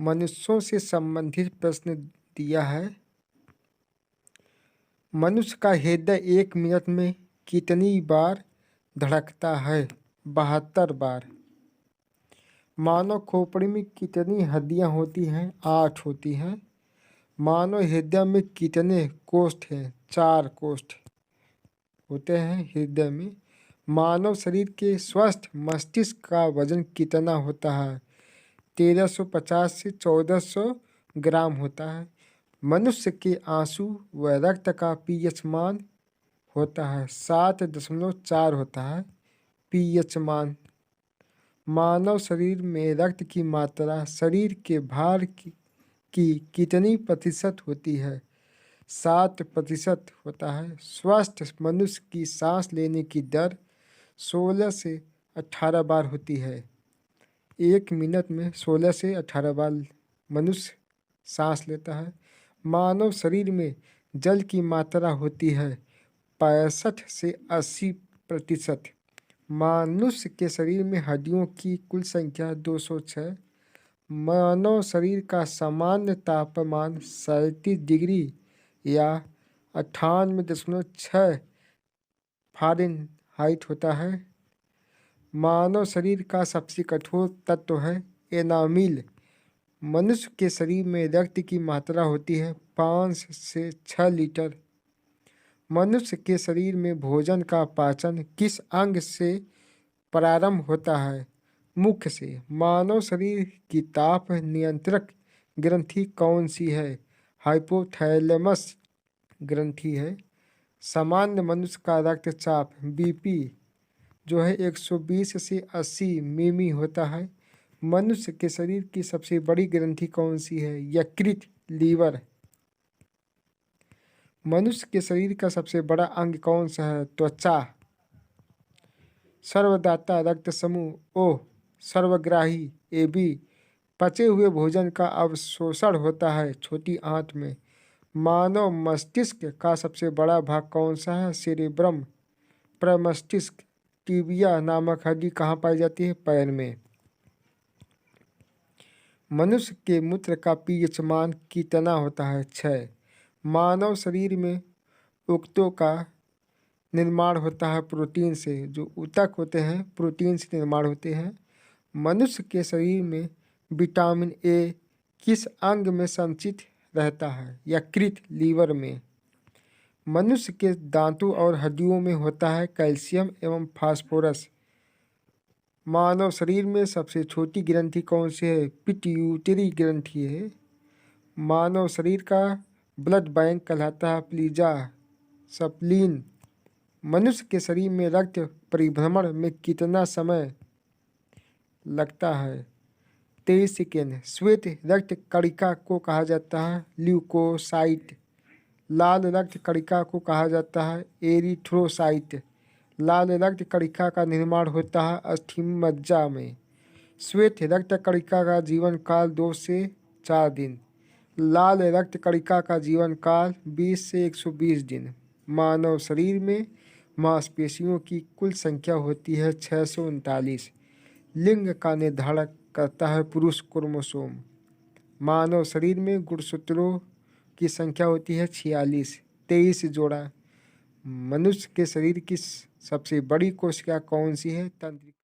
मनुष्यों से संबंधित प्रश्न दिया है। मनुष्य का हृदय 1 मिनट में कितनी बार धड़कता है? 72 बार। मानव खोपड़ी में कितनी हड्डियां होती हैं? 8 होती हैं। मानव हृदय में कितने कोष्ठ हैं? 4 कोष्ठ होते हैं हृदय में। मानव शरीर के स्वस्थ मस्तिष्क का वजन कितना होता है? 1350 से 1400 ग्राम होता है। मनुष्य के आंसू व रक्त का पीएच मान होता है 7.4 होता है पीएच मान। मानव शरीर में रक्त की मात्रा शरीर के भार की कितनी प्रतिशत होती है? 7% होता है। स्वस्थ मनुष्य की सांस लेने की दर 16 से 18 बार होती है। 1 मिनट में 16 से 18 बार मनुष्य सांस लेता है। मानव शरीर में जल की मात्रा होती है 65 से 80%। मनुष्य के शरीर में हड्डियों की कुल संख्या 206। मानव शरीर का सामान्य तापमान 37 डिग्री या 98.6 फ़ारेनहाइट होता है। मानव शरीर का सबसे कठोर तत्व है एनामिल। मनुष्य के शरीर में रक्त की मात्रा होती है 5 से 6 लीटर। मनुष्य के शरीर में भोजन का पाचन किस अंग से प्रारंभ होता है? मुख से। मानव शरीर की ताप नियंत्रक ग्रंथि कौन सी है? हाइपोथैलेमस ग्रंथि है। सामान्य मनुष्य का रक्तचाप बीपी जो है 120 से 80 मिमी होता है। मनुष्य के शरीर की सबसे बड़ी ग्रंथि कौन सी है? यकृत, लीवर। मनुष्य के शरीर का सबसे बड़ा अंग कौन सा है? त्वचा। सर्वदाता रक्त समूह ओ। सर्वग्राही AB। पचे हुए भोजन का अवशोषण होता है छोटी आंत में। मानव मस्तिष्क का सबसे बड़ा भाग कौन सा है? सेरेब्रम। प्रमस्तिष्क। टिबिया नामक हड्डी कहाँ पाई जाती है? पैर में। मनुष्य के मूत्र का पीएच मान कितना होता है? 6। मानव शरीर में ऊतकों का निर्माण होता है प्रोटीन से। जो ऊतक होते हैं प्रोटीन से निर्माण होते हैं। मनुष्य के शरीर में विटामिन ए किस अंग में संचित रहता है? यकृत, लीवर में। मनुष्य के दांतों और हड्डियों में होता है कैल्शियम एवं फास्फोरस। मानव शरीर में सबसे छोटी ग्रंथि कौन सी है? पिट्यूटरी ग्रंथि है। मानव शरीर का ब्लड बैंक कहलाता है प्लीजा स्प्लीन। मनुष्य के शरीर में रक्त परिभ्रमण में कितना समय लगता है? 23 सेकेंड। श्वेत रक्त कणिका को कहा जाता है ल्यूकोसाइट। लाल रक्त कणिका को कहा जाता है एरिथ्रोसाइट। लाल रक्त कणिका का निर्माण होता है अस्थिमज्जा में। श्वेत रक्त कणिका का जीवन काल 2 से 4 दिन। लाल रक्त कणिका का जीवन काल 20 से 120 दिन। मानव शरीर में मांसपेशियों की कुल संख्या होती है 639। लिंग का निर्धारण करता है पुरुष क्रोमोसोम। मानव शरीर में गुणसूत्रों की संख्या होती है 46, 23 जोड़ा। मनुष्य के शरीर की सबसे बड़ी कोशिका कौन सी है? तंत्रिका।